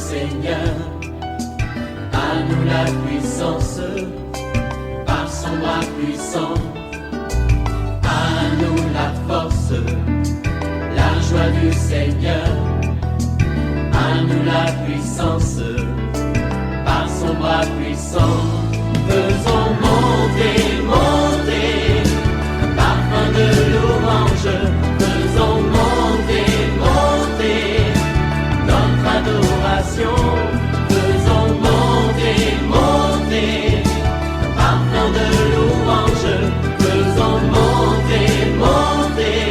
Seigneur. À nous la puissance, par son bras puissant. À nous la force, la joie du Seigneur. À nous la puissance, par son bras puissant. Faisons monter, monter, parfum de louange. Faisons monter, monter, notre adoration. Faisons monter, monter, parfum de louange. Faisons monter, monter,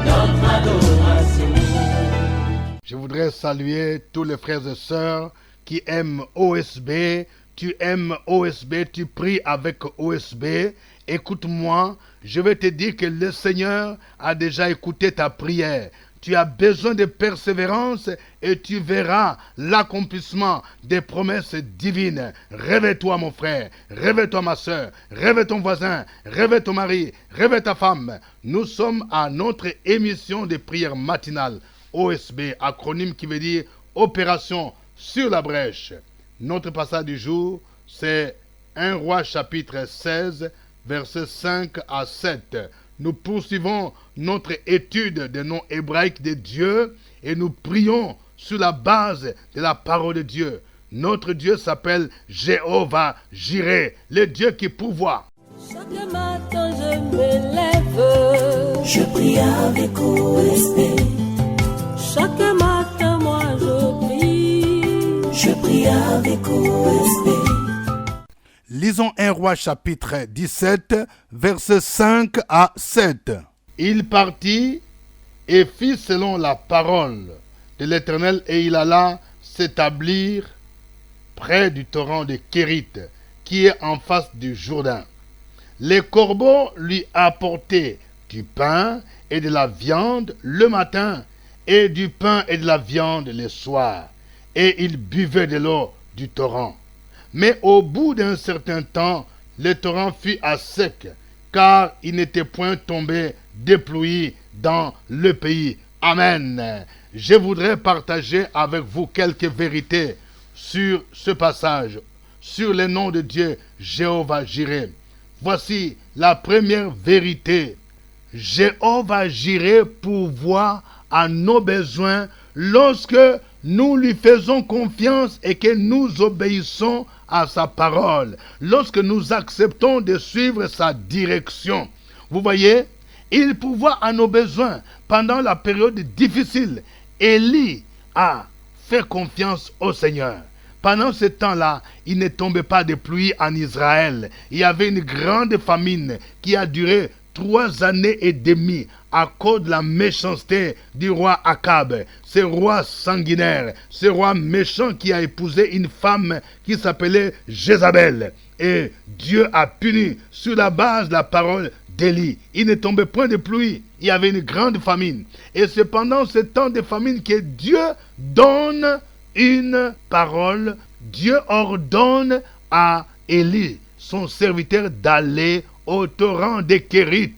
notre adoration. Je voudrais saluer tous les frères et sœurs qui aiment OSB. Tu aimes OSB, tu pries avec OSB. Écoute-moi, je vais te dire que le Seigneur a déjà écouté ta prière. Tu as besoin de persévérance et tu verras l'accomplissement des promesses divines. Réveille-toi mon frère, réveille-toi ma soeur, réveille ton voisin, réveille ton mari, réveille ta femme. Nous sommes à notre émission de prière matinale. OSB, acronyme qui veut dire Opération sur la brèche. Notre passage du jour, c'est 1 Roi chapitre 16, versets 5 à 7. Nous poursuivons notre étude des noms hébraïques de Dieu et nous prions sur la base de la parole de Dieu. Notre Dieu s'appelle Jéhovah Jireh, le Dieu qui pourvoit. Chaque matin je me lève, je prie avec OSB. Chaque matin moi je prie avec OSB. Lisons 1 Roi chapitre 17, versets 5 à 7. Il partit et fit selon la parole de l'Éternel et il alla s'établir près du torrent de Kérit, qui est en face du Jourdain. Les corbeaux lui apportaient du pain et de la viande le matin, et du pain et de la viande le soir, et il buvait de l'eau du torrent. Mais au bout d'un certain temps, le torrent fut à sec, car il n'était point tombé de pluie dans le pays. Amen. Je voudrais partager avec vous quelques vérités sur ce passage, sur le nom de Dieu, Jéhovah Jireh. Voici la première vérité. Jéhovah Jireh pourvoit à nos besoins lorsque nous lui faisons confiance et que nous obéissons à sa parole, lorsque nous acceptons de suivre sa direction. Vous voyez, il pourvoit à nos besoins pendant la période difficile. Élie a fait confiance au Seigneur. Pendant ce temps-là, il ne tombait pas de pluie en Israël. Il y avait une grande famine qui a duré 3 années et demie à cause de la méchanceté du roi Akab, ce roi sanguinaire, ce roi méchant qui a épousé une femme qui s'appelait Jézabel. Et Dieu a puni sur la base de la parole d'Élie. Il ne tombait point de pluie. Il y avait une grande famine. Et c'est pendant ce temps de famine que Dieu donne une parole. Dieu ordonne à Élie, son serviteur, d'aller au torrent de Kérit,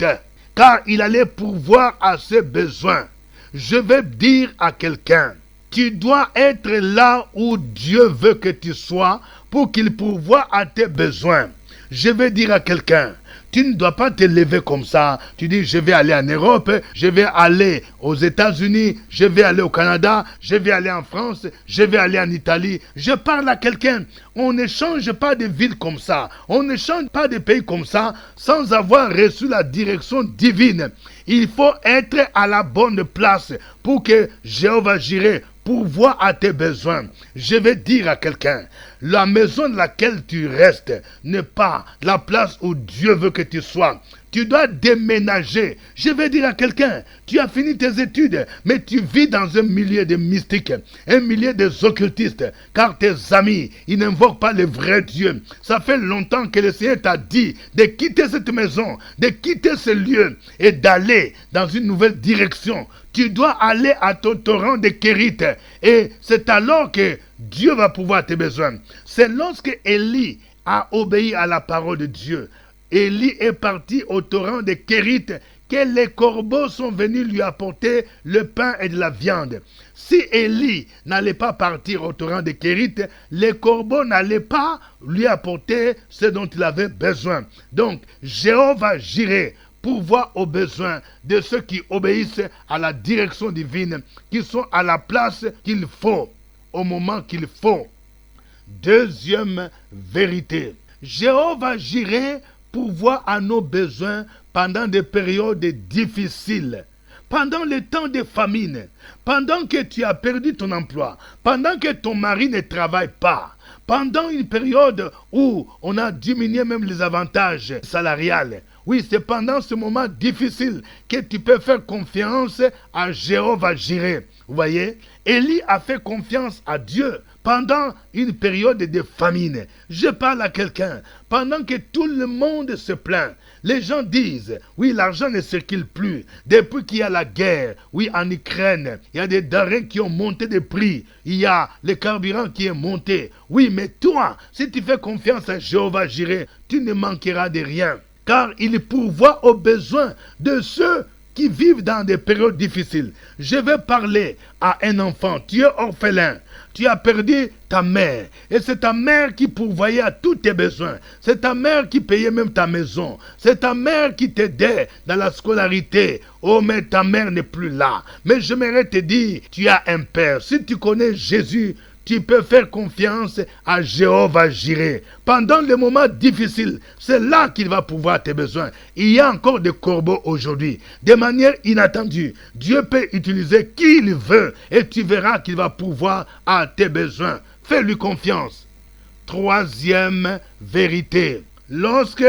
car il allait pourvoir à ses besoins. Je vais dire à quelqu'un, tu dois être là où Dieu veut que tu sois pour qu'il pourvoie à tes besoins. Je vais dire à quelqu'un, tu ne dois pas te lever comme ça. Tu dis, je vais aller en Europe, je vais aller aux États-Unis, je vais aller au Canada, je vais aller en France, je vais aller en Italie. Je parle à quelqu'un. On ne change pas de ville comme ça. On ne change pas de pays comme ça sans avoir reçu la direction divine. Il faut être à la bonne place pour que Jéhovah Jireh pourvoie à tes besoins. Je vais dire à quelqu'un, la maison dans laquelle tu restes n'est pas la place où Dieu veut que tu sois. Tu dois déménager. Je vais dire à quelqu'un, tu as fini tes études, mais tu vis dans un milieu de mystiques, un milieu des occultistes, car tes amis, ils n'invoquent pas le vrai Dieu. Ça fait longtemps que le Seigneur t'a dit de quitter cette maison, de quitter ce lieu et d'aller dans une nouvelle direction. Tu dois aller à ton torrent de Kérit et c'est alors que Dieu va pouvoir tes besoins. C'est lorsque Élie a obéi à la parole de Dieu. Élie est parti au torrent de Kérit que les corbeaux sont venus lui apporter le pain et de la viande. Si Élie n'allait pas partir au torrent de Kérit, les corbeaux n'allaient pas lui apporter ce dont il avait besoin. Donc, Jéhovah Jireh pourvoit aux besoins de ceux qui obéissent à la direction divine, qui sont à la place qu'il faut, au moment qu'il faut. Deuxième vérité, Jéhovah Jireh pourvoit à nos besoins pendant des périodes difficiles. Pendant le temps de famine, pendant que tu as perdu ton emploi, pendant que ton mari ne travaille pas, pendant une période où on a diminué même les avantages salariales. Oui, c'est pendant ce moment difficile que tu peux faire confiance à Jéhovah Jireh. Vous voyez, Élie a fait confiance à Dieu pendant une période de famine. Je parle à quelqu'un. Pendant que tout le monde se plaint, les gens disent, oui, l'argent ne circule plus. Depuis qu'il y a la guerre, oui, en Ukraine, il y a des denrées qui ont monté de prix. Il y a le carburant qui est monté. Oui, mais toi, si tu fais confiance à Jéhovah Jireh, tu ne manqueras de rien. Car il pourvoit aux besoins de ceux qui vivent dans des périodes difficiles. Je vais parler à un enfant, tu es orphelin, tu as perdu ta mère, et c'est ta mère qui pourvoyait à tous tes besoins, c'est ta mère qui payait même ta maison, c'est ta mère qui t'aidait dans la scolarité. Oh, mais ta mère n'est plus là. Mais j'aimerais te dire, tu as un père. Si tu connais Jésus, tu peux faire confiance à Jéhovah Jireh. Pendant les moments difficiles, c'est là qu'il va pouvoir tes besoins. Il y a encore des corbeaux aujourd'hui. De manière inattendue, Dieu peut utiliser qui il veut et tu verras qu'il va pouvoir à tes besoins. Fais-lui confiance. Troisième vérité. Lorsque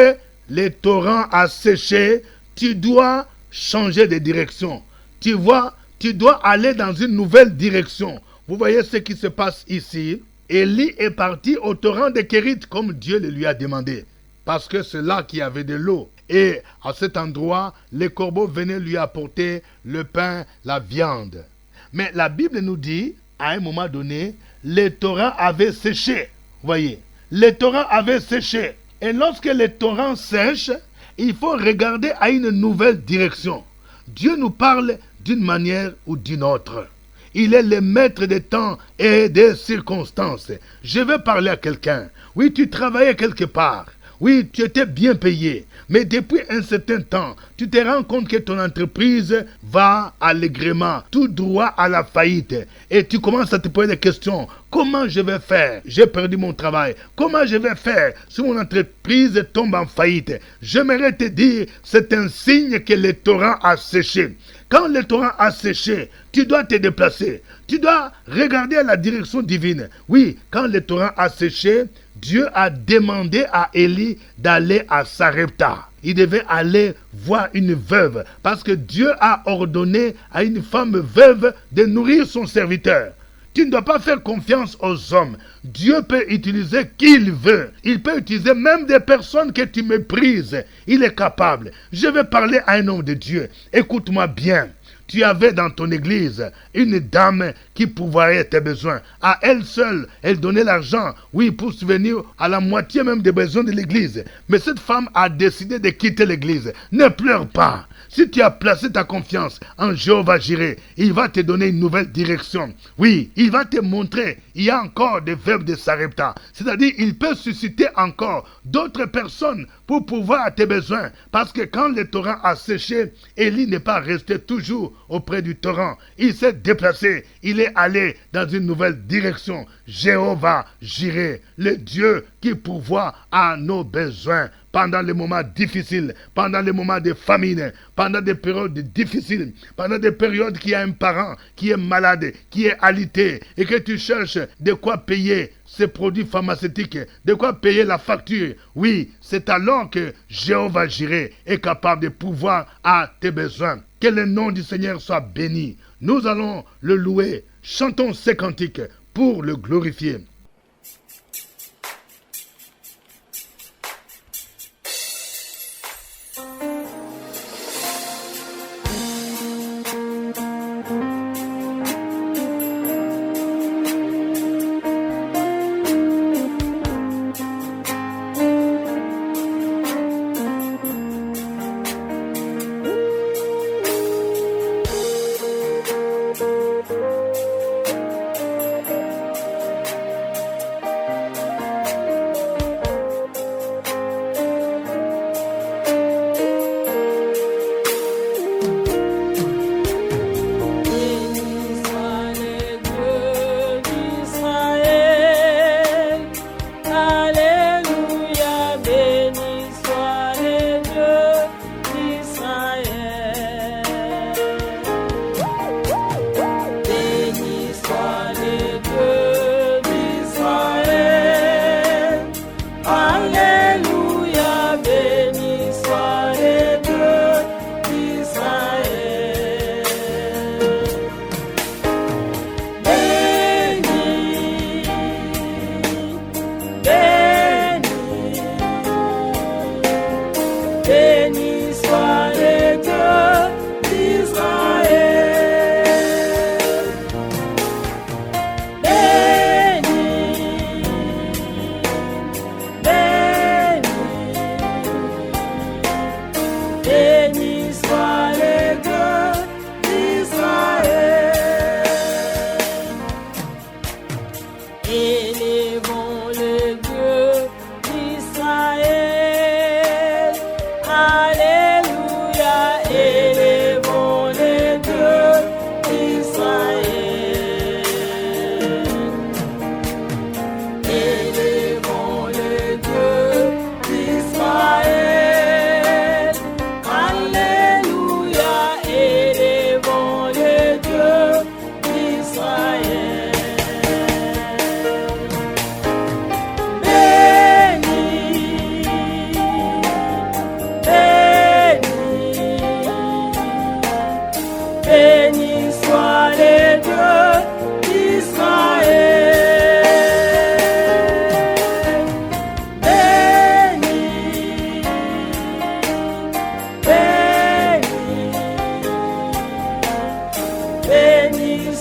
le torrent a séché, tu dois changer de direction. Tu vois, tu dois aller dans une nouvelle direction. Vous voyez ce qui se passe ici. Élie est parti au torrent de Kérit comme Dieu le lui a demandé. Parce que c'est là qu'il y avait de l'eau. Et à cet endroit, les corbeaux venaient lui apporter le pain, la viande. Mais la Bible nous dit, à un moment donné, le torrent avait séché. Vous voyez, le torrent avait séché. Et lorsque le torrent sèche, il faut regarder à une nouvelle direction. Dieu nous parle d'une manière ou d'une autre. Il est le maître des temps et des circonstances. Je vais parler à quelqu'un. Oui, tu travaillais quelque part. Oui, tu étais bien payé. Mais depuis un certain temps, tu te rends compte que ton entreprise va allègrement, tout droit à la faillite. Et tu commences à te poser des questions. Comment je vais faire? J'ai perdu mon travail. Comment je vais faire si mon entreprise tombe en faillite? J'aimerais te dire, c'est un signe que le torrent a séché. Quand le torrent a séché, tu dois te déplacer. Tu dois regarder à la direction divine. Oui, quand le torrent a séché, Dieu a demandé à Élie d'aller à Sarepta. Il devait aller voir une veuve parce que Dieu a ordonné à une femme veuve de nourrir son serviteur. Tu ne dois pas faire confiance aux hommes. Dieu peut utiliser qui il veut. Il peut utiliser même des personnes que tu méprises. Il est capable. Je vais parler à un homme de Dieu. Écoute-moi bien. Tu avais dans ton église une dame qui pourvoyait tes besoins. À elle seule, elle donnait l'argent, oui, pour subvenir à la moitié même des besoins de l'église. Mais cette femme a décidé de quitter l'église. Ne pleure pas. Si tu as placé ta confiance en Jéhovah Jireh, il va te donner une nouvelle direction. Oui, il va te montrer, il y a encore des veuves de Sarepta. C'est-à-dire, il peut susciter encore d'autres personnes pour pouvoir à tes besoins. Parce que quand le torrent a séché, Élie n'est pas resté toujours auprès du torrent. Il s'est déplacé. Il est allé dans une nouvelle direction. Jéhovah Jireh, le Dieu qui pourvoit à nos besoins pendant les moments difficiles, pendant les moments de famine, pendant des périodes difficiles, pendant des périodes qu'il y a un parent qui est malade, qui est alité et que tu cherches de quoi payer ces produits pharmaceutiques, de quoi payer la facture. Oui, c'est alors que Jéhovah Jireh est capable de pouvoir à tes besoins. Que le nom du Seigneur soit béni. Nous allons le louer. Chantons ces cantiques pour le glorifier.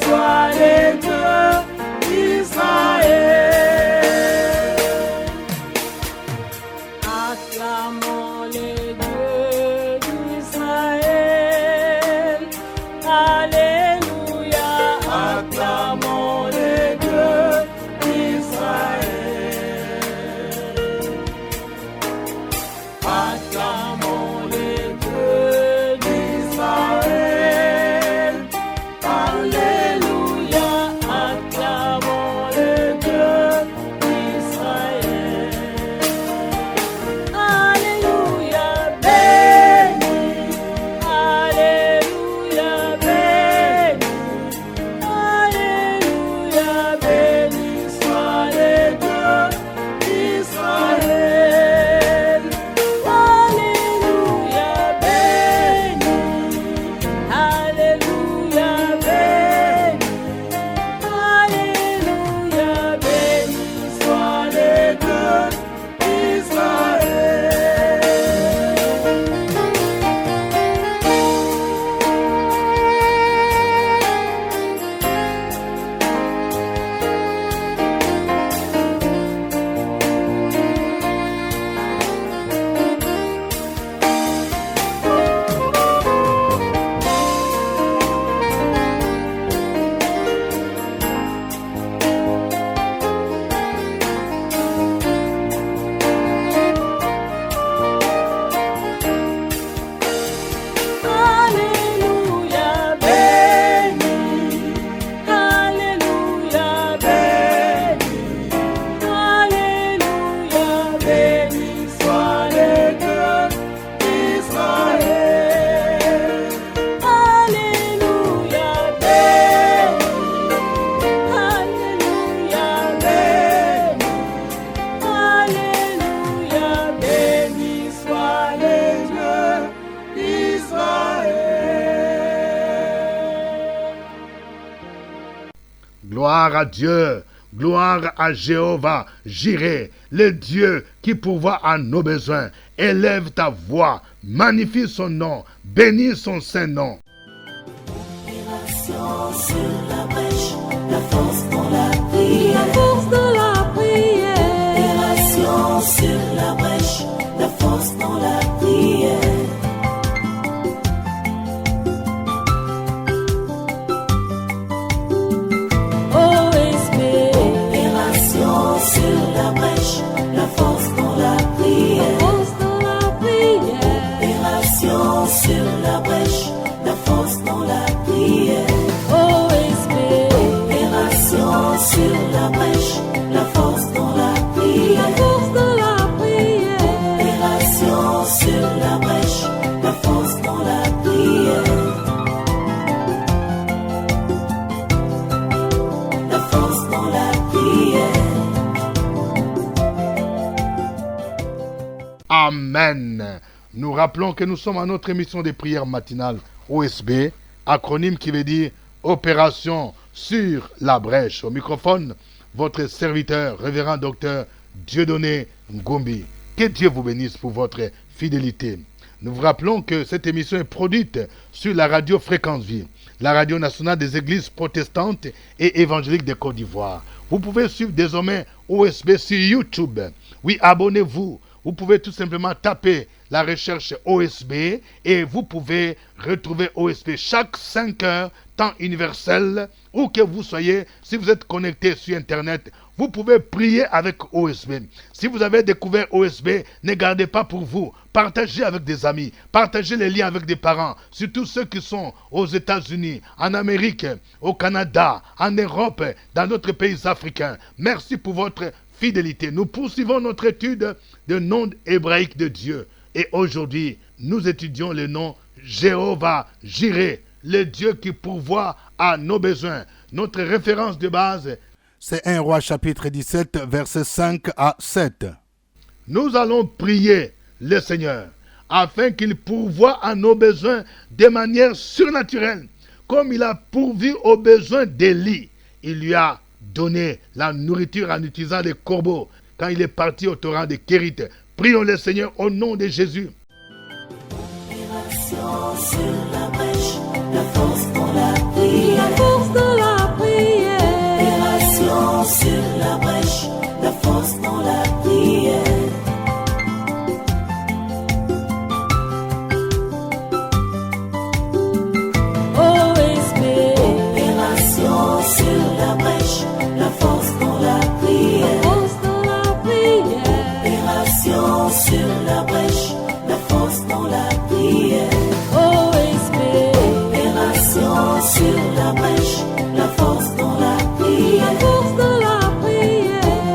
soit le Dieu d'Israël. Acclamons le Dieu d'Israël. Alléluia. Acclamons le Dieu d'Israël. Acclamons le Dieu d'Israël. Alléluia. Acclamons le Dieu d'Israël. Alléluia, béni. Alléluia, béni. Alléluia, béni soit le Dieu d'Israël. Alléluia, béni. Alléluia, béni. Alléluia, béni soit le Dieu d'Israël. Alléluia, béni. Alléluia, béni. Alléluia, béni soit le Dieu d'Israël. Alléluia, béni. Alléluia, béni. Alléluia, béni soit le Dieu d'Israël. Gloire à Dieu, gloire à Jéhovah, Jireh, le Dieu qui pourvoit à nos besoins. Élève ta voix, magnifie son nom, bénis son saint nom. Opération sur la brèche, la force dans la prière. La force dans la prière. Opération sur la brèche, la force dans la prière. OSB. Opération sur la brèche, la force dans la prière. Force dans la prière. Opération sur la brèche, la force dans la prière. OSB. Opération sur la brèche, la force dans la prière. La force dans la prière. Opération sur la brèche, la force dans la prière. La force dans la prière. Amen. Nous rappelons que nous sommes à notre émission de prière matinale OSB, acronyme qui veut dire Opération sur la brèche. Au microphone, votre serviteur, révérend docteur Dieudonné Ngombi. Que Dieu vous bénisse pour votre fidélité. Nous vous rappelons que cette émission est produite sur la radio Fréquence Vie, la radio nationale des églises protestantes et évangéliques de Côte d'Ivoire. Vous pouvez suivre désormais OSB sur YouTube. Oui, abonnez-vous. Vous pouvez tout simplement taper la recherche OSB et vous pouvez retrouver OSB chaque 5 heures, temps universel, où que vous soyez. Si vous êtes connecté sur Internet, vous pouvez prier avec OSB. Si vous avez découvert OSB, ne gardez pas pour vous. Partagez avec des amis, partagez les liens avec des parents, surtout ceux qui sont aux États-Unis, en Amérique, au Canada, en Europe, dans d'autres pays africains. Merci pour votre fidélité. Nous poursuivons notre étude de nom hébraïque de Dieu. Et aujourd'hui, nous étudions le nom Jéhovah Jireh, le Dieu qui pourvoit à nos besoins. Notre référence de base, c'est 1 Roi chapitre 17, versets 5 à 7. Nous allons prier le Seigneur afin qu'il pourvoie à nos besoins de manière surnaturelle. Comme il a pourvu aux besoins d'Élie, il lui a donné la nourriture en utilisant des corbeaux quand il est parti au torrent de Kérit. Prions le Seigneur au nom de Jésus. Opération sur la brèche, la force dans la prière. La force dans la sur la brèche, la force dans la prière.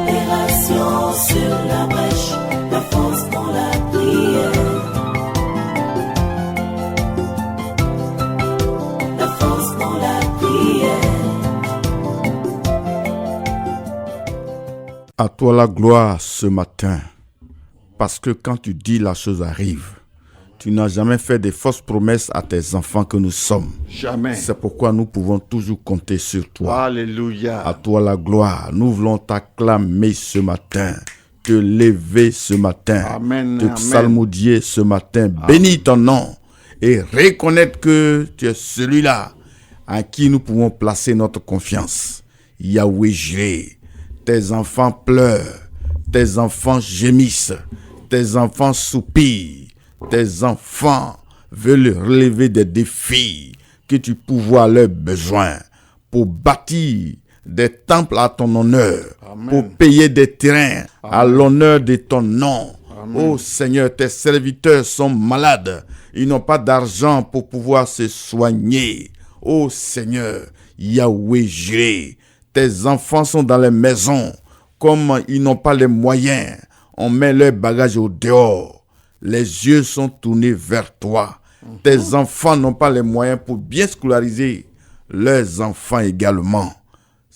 Opération sur la brèche, la force dans la prière. La force dans la prière. À toi la gloire ce matin, parce que quand tu dis la chose arrive. Tu n'as jamais fait de fausses promesses à tes enfants que nous sommes. Jamais. C'est pourquoi nous pouvons toujours compter sur toi. Alléluia. À toi la gloire. Nous voulons t'acclamer ce matin, te lever ce matin, Amen. te Amen. psalmodier ce matin, bénir ton nom et reconnaître que tu es celui-là en qui nous pouvons placer notre confiance. Yahweh Jireh, tes enfants pleurent, tes enfants gémissent, tes enfants soupirent. Tes enfants veulent relever des défis que tu pourvois leurs besoins pour bâtir des temples à ton honneur, Amen. pour payer des terrains à l'honneur de ton nom. Oh Seigneur, tes serviteurs sont malades. Ils n'ont pas d'argent pour pouvoir se soigner. Oh Seigneur, Yahweh Jireh, tes enfants sont dans les maisons. Comme ils n'ont pas les moyens, on met leurs bagages au dehors. Les yeux sont tournés vers toi. Tes enfants n'ont pas les moyens pour bien scolariser leurs enfants également.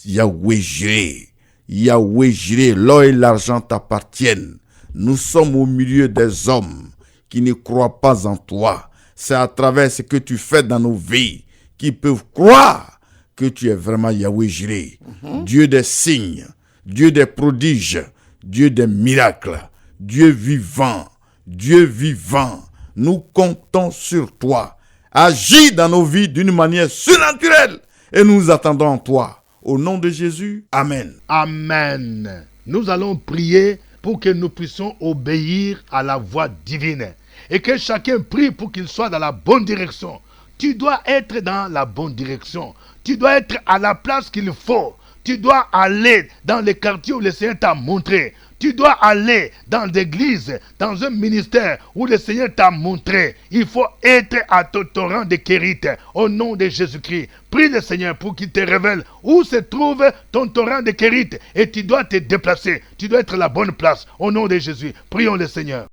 Yahweh Jireh, Yahweh Jireh, l'or et l'argent t'appartiennent. Nous sommes au milieu des hommes qui ne croient pas en toi. C'est à travers ce que tu fais dans nos vies qu'ils peuvent croire que tu es vraiment Yahweh Jireh, Dieu des signes, Dieu des prodiges, Dieu des miracles, Dieu vivant. Dieu vivant, nous comptons sur toi. Agis dans nos vies d'une manière surnaturelle et nous attendons en toi. Au nom de Jésus, Amen. Amen. Nous allons prier pour que nous puissions obéir à la voix divine. Et que chacun prie pour qu'il soit dans la bonne direction. Tu dois être dans la bonne direction. Tu dois être à la place qu'il faut. Tu dois aller dans les quartiers où le Seigneur t'a montré. Tu dois aller dans l'église, dans un ministère où le Seigneur t'a montré. Il faut être à ton torrent de Kérite au nom de Jésus-Christ. Prie le Seigneur pour qu'il te révèle où se trouve ton torrent de Kérite et tu dois te déplacer. Tu dois être à la bonne place au nom de Jésus. Prions le Seigneur.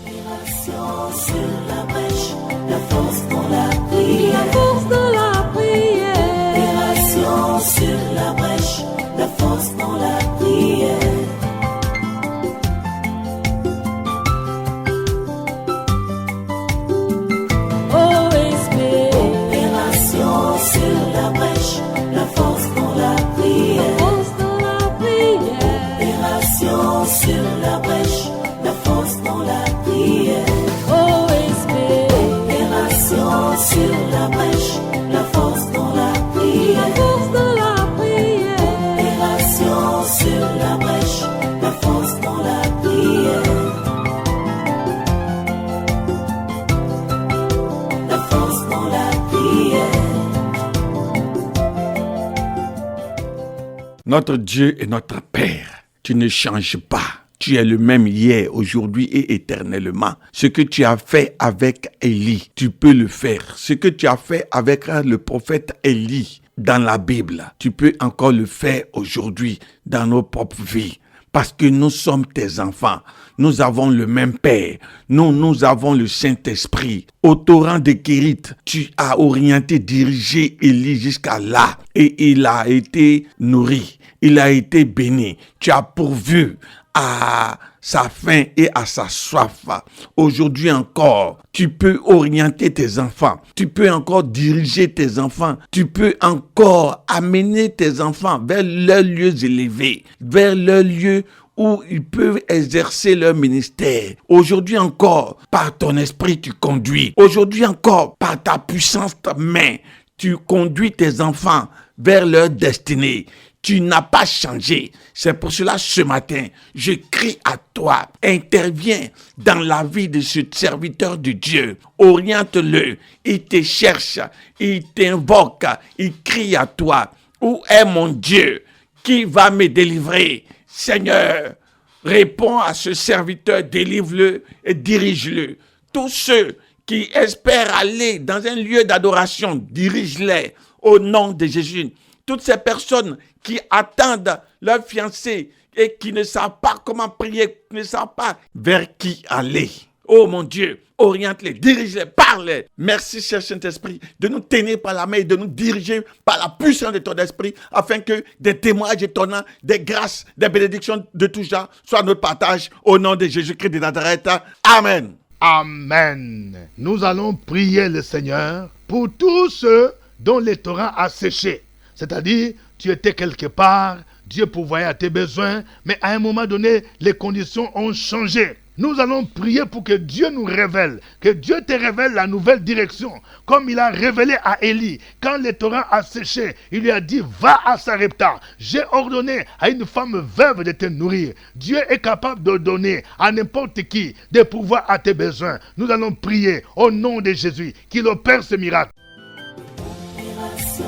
Opération sur la brèche, la force dans la prière. Opération sur la brèche, la force dans la prière. Opération sur la brèche, la force dans la prière. Opération sur la brèche, la force dans la prière. Opération sur la brèche, la force dans la prière. Opération sur la brèche, la force dans la prière. La force dans la prière. Notre Dieu est notre Père. Tu ne changes pas. Tu es le même hier, aujourd'hui et éternellement. Ce que tu as fait avec Élie, tu peux le faire. Ce que tu as fait avec le prophète Élie dans la Bible, tu peux encore le faire aujourd'hui dans nos propres vies. Parce que nous sommes tes enfants. Nous avons le même Père. Nous avons le Saint-Esprit. Au torrent de Kérite, tu as orienté, dirigé Élie jusqu'à là. Et il a été nourri. Il a été béni. Tu as pourvu à sa faim et à sa soif. Aujourd'hui encore, tu peux orienter tes enfants. Tu peux encore diriger tes enfants. Tu peux encore amener tes enfants vers leurs lieux élevés, vers leurs lieux où ils peuvent exercer leur ministère. Aujourd'hui encore, par ton esprit, tu conduis. Aujourd'hui encore, par ta puissante main, tu conduis tes enfants vers leur destinée. Tu n'as pas changé. C'est pour cela, ce matin, je crie à toi. Interviens dans la vie de ce serviteur de Dieu. Oriente-le. Il te cherche. Il t'invoque. Il crie à toi. Où est mon Dieu? Qui va me délivrer? Seigneur, réponds à ce serviteur, délivre-le et dirige-le. Tous ceux qui espèrent aller dans un lieu d'adoration, dirige-les au nom de Jésus. Toutes ces personnes qui attendent leur fiancé et qui ne savent pas comment prier, qui ne savent pas vers qui aller. Oh mon Dieu, oriente-les, dirige-les, parle-les. Merci, cher Saint-Esprit, de nous tenir par la main et de nous diriger par la puissance de ton esprit, afin que des témoignages étonnants, des grâces, des bénédictions de tout genre soient notre partage au nom de Jésus-Christ de Nazareth. Amen. Amen. Nous allons prier le Seigneur pour tous ceux dont les torrents a séché. C'est-à-dire, tu étais quelque part, Dieu pourvoyait à tes besoins, mais à un moment donné, les conditions ont changé. Nous allons prier pour que Dieu nous révèle, que Dieu te révèle la nouvelle direction, comme il a révélé à Élie. Quand les torrents a séché, il lui a dit, va à Sarepta. J'ai ordonné à une femme veuve de te nourrir. Dieu est capable de donner à n'importe qui des pouvoirs à tes besoins. Nous allons prier au nom de Jésus, qu'il opère ce miracle. Sur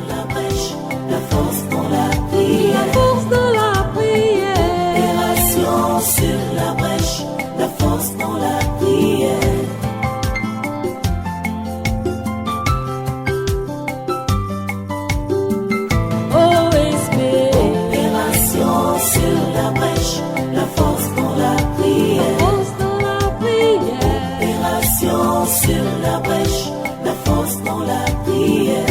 la brèche, la force dans la prière. La force dans la prière. Opération sur la brèche, la force dans la prière. OSB. Opération sur la brèche, la force dans la prière. La force dans la prière. Opération sur la brèche, la force dans la prière.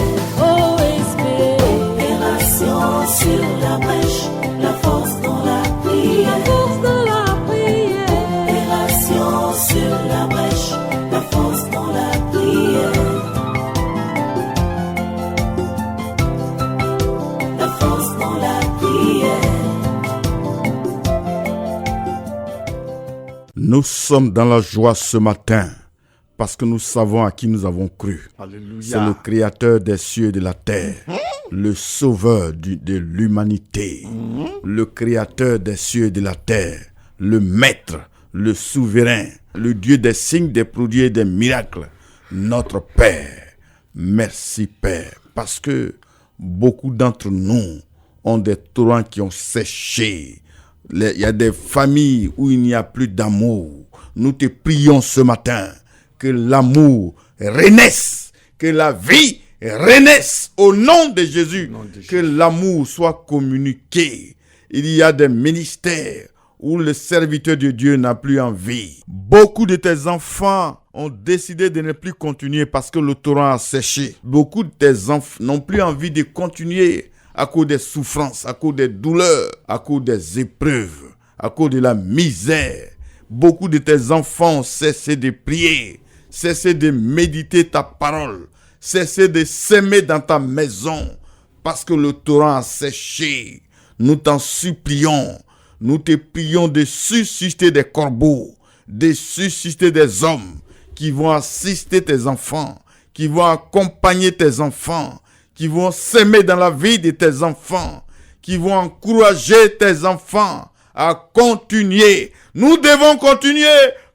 Sur la brèche, la force dans la prière. La force dans la prière. Opération sur la brèche, la force dans la prière. La force dans la prière. Nous sommes dans la joie ce matin parce que nous savons à qui nous avons cru. Alléluia. C'est le Créateur des cieux et de la terre. Le sauveur de l'humanité, le créateur des cieux et de la terre, le maître, le souverain, le Dieu des signes, des produits et des miracles, notre Père. Merci Père, parce que beaucoup d'entre nous ont des torrents qui ont séché. Il y a des familles où il n'y a plus d'amour. Nous te prions ce matin que l'amour renaisse, que la vie renaisse au nom de Jésus, que l'amour soit communiqué. Il y a des ministères où le serviteur de Dieu n'a plus envie. Beaucoup de tes enfants ont décidé de ne plus continuer parce que le torrent a séché. Beaucoup de tes enfants n'ont plus envie de continuer à cause des souffrances, à cause des douleurs, à cause des épreuves, à cause de la misère. Beaucoup de tes enfants ont cessé de prier, cessé de méditer ta parole, cessez de s'aimer dans ta maison parce que le torrent a séché. Nous t'en supplions, nous te prions de susciter des corbeaux, de susciter des hommes qui vont assister tes enfants, qui vont accompagner tes enfants, qui vont s'aimer dans la vie de tes enfants, qui vont encourager tes enfants à continuer. Nous devons continuer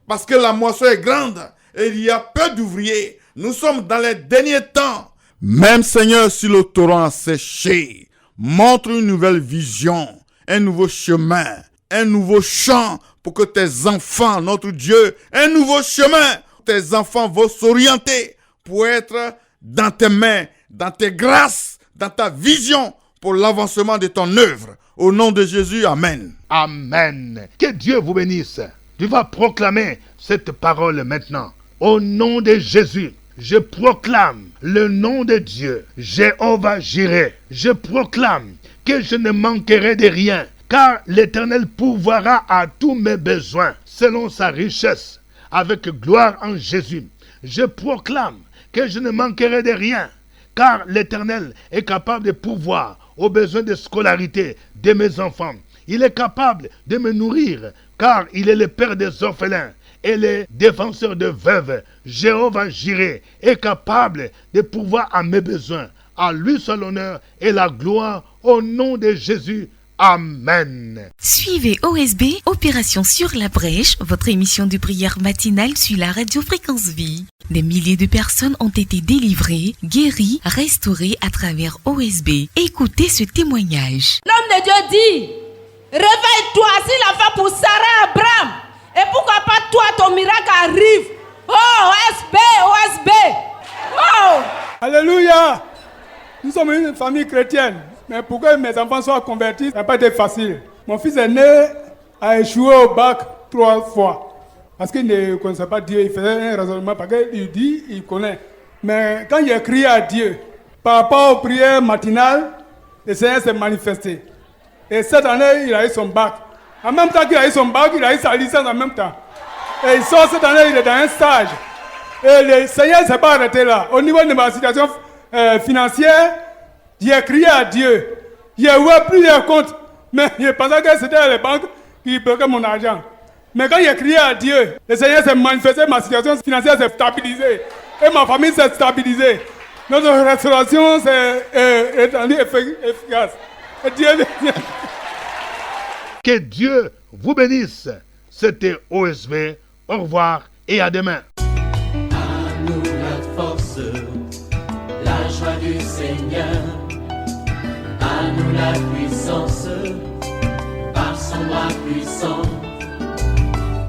parce que la moisson est grande et il y a peu d'ouvriers. Nous sommes dans les derniers temps. Même Seigneur, si le torrent a séché, montre une nouvelle vision, un nouveau chemin, un nouveau champ pour que tes enfants, notre Dieu, un nouveau chemin. Tes enfants vont s'orienter pour être dans tes mains, dans tes grâces, dans ta vision pour l'avancement de ton œuvre. Au nom de Jésus, Amen. Amen. Que Dieu vous bénisse. Tu vas proclamer cette parole maintenant. Au nom de Jésus. Je proclame le nom de Dieu, Jéhovah Jireh. Je proclame que je ne manquerai de rien, car l'Éternel pourvoira à tous mes besoins, selon sa richesse, avec gloire en Jésus. Je proclame que je ne manquerai de rien, car l'Éternel est capable de pourvoir aux besoins de scolarité de mes enfants. Il est capable de me nourrir, car il est le Père des orphelins et le défenseur de veuves. Jéhovah Jireh est capable de pourvoir à mes besoins. À lui seul l'honneur et la gloire au nom de Jésus. Amen. Suivez OSB, Opération sur la brèche, votre émission de prière matinale sur la radio Fréquence Vie. Des milliers de personnes ont été délivrées, guéries, restaurées à travers OSB. Écoutez ce témoignage. L'homme de Dieu dit, réveille-toi, s'il a fait pour Sarah et Abraham, et pourquoi pas toi, ton miracle arrive. OSB, OSB. Oh! Alléluia. Nous sommes une famille chrétienne. Mais pour que mes enfants soient convertis, ça n'a pas été facile. Mon fils aîné a échoué au bac 3 fois. Parce qu'il ne connaissait pas Dieu. Il faisait un raisonnement parce qu'il dit, il connaît. Mais quand il a crié à Dieu, par rapport aux prières matinales, le Seigneur s'est manifesté. Et cette année, il a eu son bac. En même temps qu'il a eu son bac, il a eu sa licence en même temps. Et il sort cette année, il est dans un stage. Et le Seigneur ne s'est pas arrêté là. Au niveau de ma situation financière, j'ai crié à Dieu. J'ai ouvert plusieurs comptes. Mais je pensais que c'était les banques qui bloquaient mon argent. Mais quand j'ai crié à Dieu, le Seigneur s'est manifesté, ma situation financière s'est stabilisée. Et ma famille s'est stabilisée. Notre restauration s'est étendue efficace. Et Dieu... Que Dieu vous bénisse. C'était OSB. Au revoir et à demain. À nous la force, la joie du Seigneur. À nous la puissance, par son bras puissant.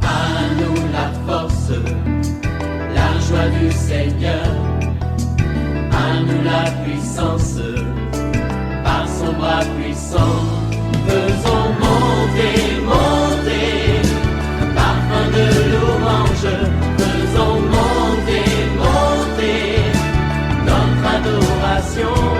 À nous la force, la joie du Seigneur. À nous la puissance, par son bras puissant. Faisons monter, monter, parfum de louange. Faisons monter, monter, notre adoration.